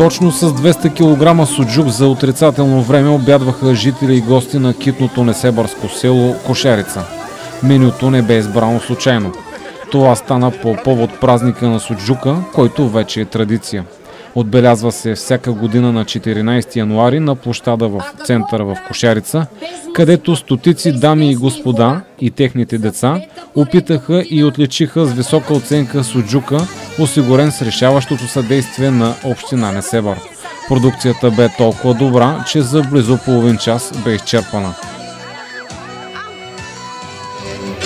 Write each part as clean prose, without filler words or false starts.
Точно с 200 кг суджук за отрицателно време обядваха жители и гости на китното несебърско село Кошарица. Менюто не бе избрано случайно. Това стана по повод празника на суджука, който вече е традиция. Отбелязва се всяка година на 14 януари на площада в центъра в Кошарица, където стотици дами и господа и техните деца опитаха и отличиха с висока оценка суджука, осигурен с решаващото съдействие на община Несебър. Продукцията бе толкова добра, че за близо половин час бе изчерпана.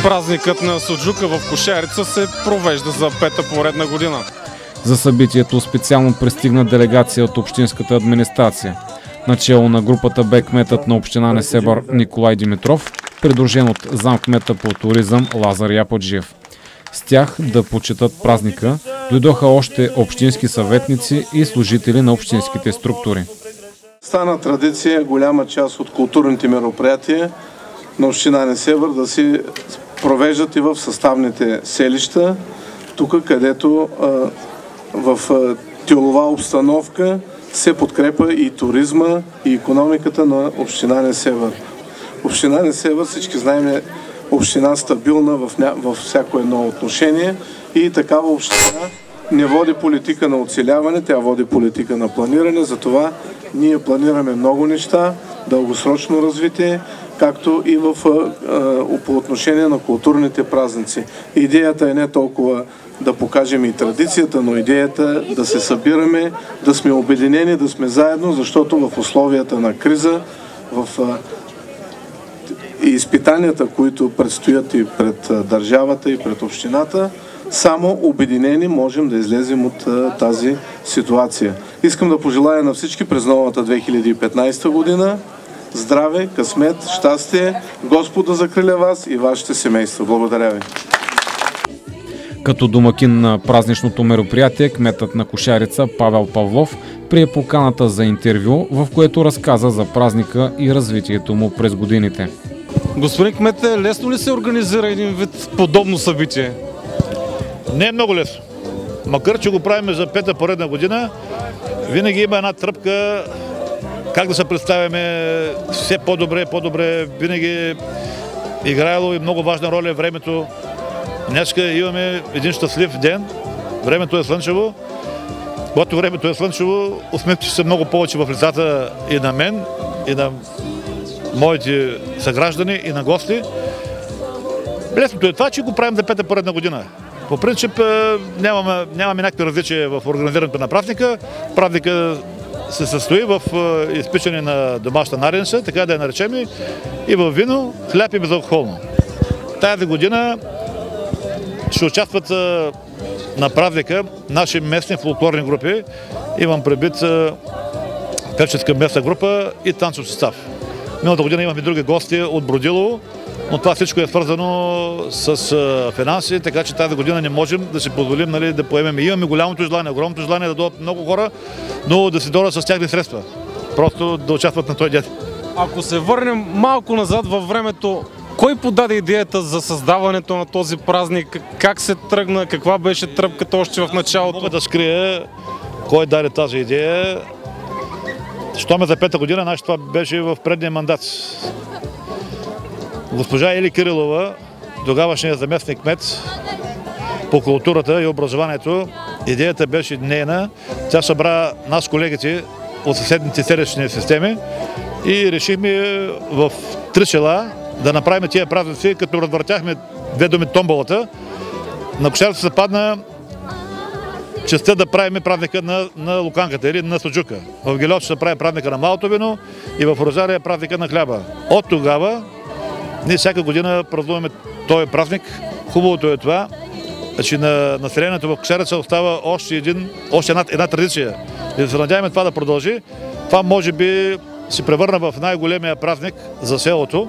Празникът на суджука в Кошарица се провежда за пета поредна година. За събитието специално пристигна делегация от общинската администрация. Начело на групата бе кметът на община Несебър Николай Димитров, придружен от замкмета по туризъм Лазар Яподжиев. С тях да почетат празника дойдоха още общински съветници и служители на общинските структури. Стана традиция голяма част от културните мероприятия на община Несебър да се провеждат и в съставните селища, тук където в тилова обстановка се подкрепа и туризма, и икономиката на община Несебър. Община Несебър, всички знаем, е община стабилна във всяко едно отношение и такава община не води политика на оцеляване, тя води политика на планиране, затова ние планираме много неща, дългосрочно развитие, както и по отношение на културните празници. Идеята е не толкова да покажем и традицията, но идеята е да се събираме, да сме обединени, да сме заедно, защото в условията на криза, в изпитанията, които предстоят и пред държавата, и пред общината, само обединени можем да излезем от тази ситуация. Искам да пожелая на всички през новата 2015 година здраве, късмет, щастие, Господ да закриля вас и вашите семейства. Благодаря ви. Като домакин на празничното мероприятие, кметът на Кошарица Павел Павлов прие поканата за интервю, в което разказа за празника и развитието му през годините. Господин кмете, лесно ли се организира един вид подобно събитие? Не е много лесно. Макар че го правим за пета поредна година, винаги има една тръпка как да се представяме все по-добре, винаги играело и много важна роля времето. Днеска имаме един щастлив ден, времето е слънчево. Когато времето е слънчево, усмивките са много повече в лицата и на мен, и на моите съграждани, и на гости. Лесното е това, че го правим за пета поредна година. По принцип нямаме някакви различия в организирането на празника. Празника се състои в изпичане на домашна наденица, така да я наречем, и в вино, хляб и безалкохолно. Тази година ще участват на празника наши местни фолклорни групи. Имам предвид певческа местна група и танцов състав. Миналата година имахме други гости от Бродилово, но това всичко е свързано с финанси, така че тази година не можем да си позволим да поемем. Имаме огромното желание да дойдат много хора, но да си дойдат с тяхни средства. Просто да участват на този ден. Ако се върнем малко назад във времето, кой подаде идеята за създаването на този празник? Как се тръгна? Каква беше тръпката още в началото? Мога да скрия кой даде тази идея. Щом за пета година, значи това беше в предния мандат. Госпожа Ели Кирилова, тогавашният заместник кмет по културата и образованието, идеята беше нейна. Тя събра нас колегите от съседните селищни системи и решихме в 3 села да направим тия празници, като развъртяхме две думи томболата. На Кошарица се падна честта да правим празника на луканката или на суджука. В Гелеово се прави празника на малото вино и в Розария празника на хляба. От тогава ние всяка година празнуваме този празник. Хубавото е това, че на населението в Кошарица остава още една традиция. И да се надяваме това да продължи. Това може би се превърна в най-големия празник за селото.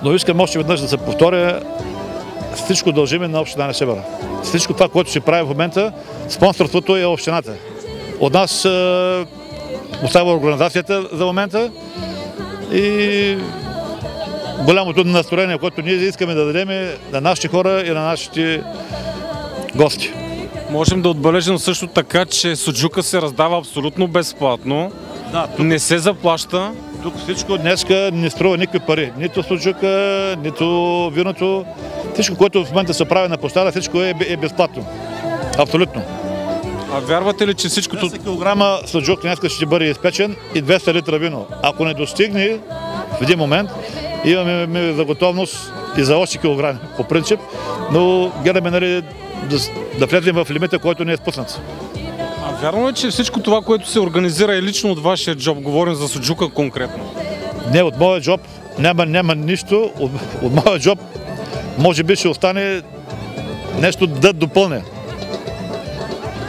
Но искам още веднъж да се повторя, всичко дължиме на община Несебър. Всичко това, което се прави в момента, спонсорството е общината. От нас остава организацията за момента и голямото настроение, което ние искаме да дадем на нашите хора и на нашите гости. Можем да отбележим също така, че суджука се раздава абсолютно безплатно, Да, не се заплаща. тук всичко днеска не струва никакви пари. Нито суджука, нито виното. Всичко, което в момента се прави на площада, всичко е безплатно. Абсолютно. А вярвате ли, че всичкото... 200 килограма суджук днес ще бъде изпечен и 200 литра вино. Ако не достигне в един момент, имаме за готовност и за още килограми по принцип, но гледаме, нали, да влезем в лимита, който не е спуснат. А вярно е, че всичко това, което се организира е лично от вашия джоб? Говорим за суджука конкретно. Не, от моя джоб няма нищо. От моя джоб може би ще остане нещо да допълня.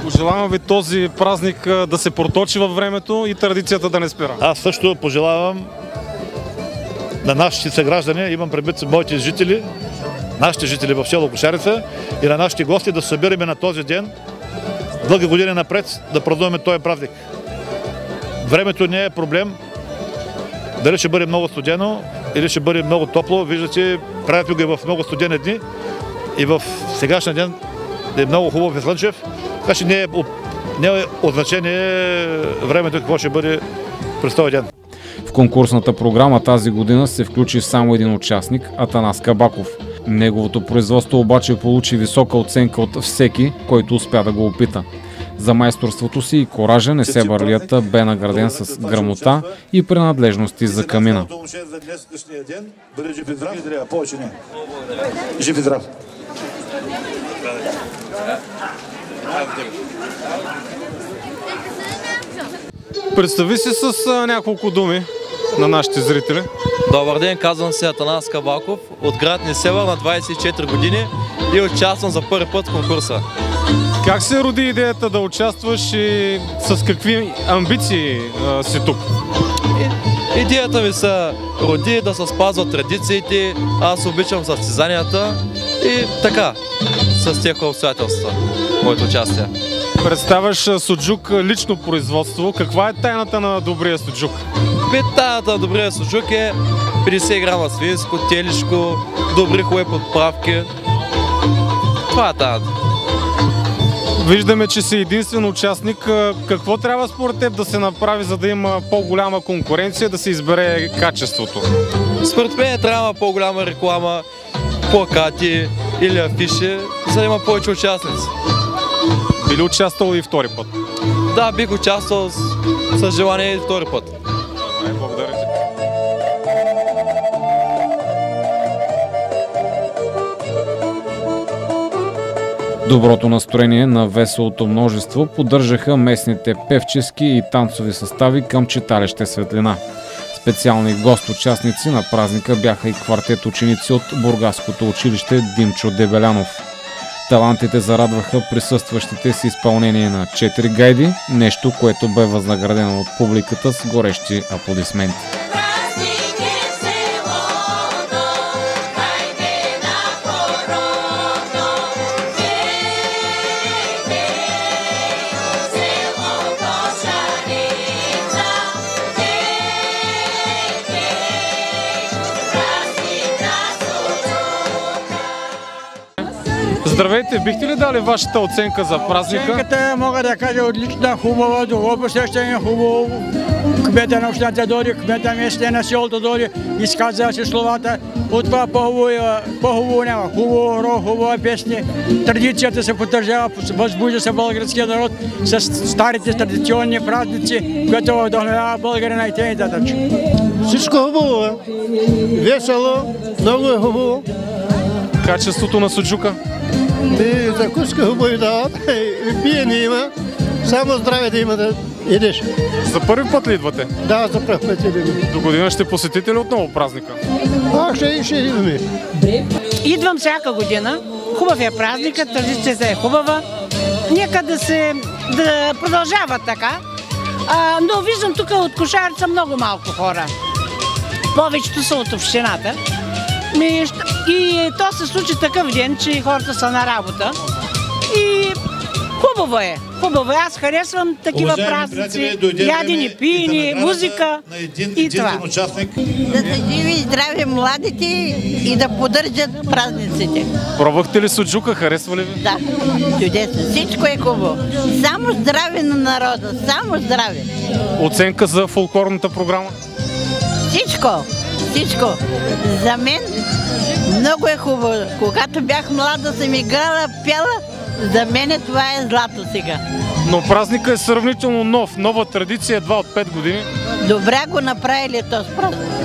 Пожелавам ви този празник да се проточи във времето и традицията да не спира. Аз също пожелавам на нашите съграждани, имам предвид моите жители, нашите жители в село Кошарица и на нашите гости да се събираме на този ден, дълги години напред, да празнуваме този празник. Времето не е проблем. Дали ще бъде много студено или ще бъде много топло. Виждате, правят го и в много студени дни и в сегашния ден е много хубав и слънчев. Така че не е от значение времето какво ще бъде през този ден. В конкурсната програма тази година се включи само един участник – Атанас Кабаков. Неговото производство обаче получи висока оценка от всеки, който успя да го опита. За майсторството си и коража Несебърлията бе награден с грамота и принадлежности за камина. Жив и здрав! Представи се с няколко думи на нашите зрители. Добър ден, казвам се Атанас Кабаков от град Несебър, на 24 години и участвам за първи път в конкурса. Как се роди идеята да участваш и с какви амбиции си тук? Идеята ми се роди да се спазват традициите, аз обичам състезанията и така, с тези обстоятелства, моето участие. Представяш суджук лично производство. Каква е тайната на добрия суджук? Тайната на добрия суджук е 50 грама свинско, телешко, добри хубави подправки. Това е тайната. Виждаме, че си единствен участник. Какво трябва според теб да се направи, за да има по-голяма конкуренция, да се избере качеството? Според мен трябва по-голяма реклама, плакати или афиши, за да има повече участници. Би ли участвал и втори път? Да, бих участвал с желание и втори път. Благодаря ти. Доброто настроение на веселото множество поддържаха местните певчески и танцови състави към читалище Светлина. Специални гост-участници на празника бяха и квартет ученици от бургаското училище Димчо Дебелянов. Талантите зарадваха присъстващите с изпълнение на 4 гайди, нещо, което бе възнаградено от публиката с горещи аплодисменти. Здравейте, бихте ли дали вашата оценка за празника? Оценката мога да кажа отлична, хубава, добро посещение, хубаво. Кмета на общината дойде, кмета местния на селото дойде, изказа си словата. От това по-хубаво няма. Хубаво рок, хубава песни. Традицията се поддържава, възбужда се българския народ с старите традиционни празници, които вдъхновява българина и т.н. Всичко хубаво е. Весело, много е хубаво. Качеството на суджука? И закуска хубаво дават, и пиене има. Само здраве да има да идеш. За първи път ли идвате? Да, за първи път идем. До година ще посетите ли отново празника? Ще идваме. Идвам всяка година. Хубав е празникът, традицията е хубава. Нека да продължава така. Но виждам тук от Кошарица много малко хора. Повечето са от общината. И то се случи такъв ден, че хората са на работа. И Хубаво е, хубаво е. Аз харесвам такива празници, ядени, пиени, музика и това. Да са живи и здрави младите и да поддържат празниците. Пробвахте ли суджука? Харесва ли ви? Да, чудесно. Всичко е хубаво. Само здраве на народа, само здраве. Оценка за фолклорната програма? Всичко. За мен много е хубаво. Когато бях млада, съм играла, пяла. За мен това е злато сега. Но празника е сравнително нов. Нова традиция едва от 5 години. Добре го направили този празник.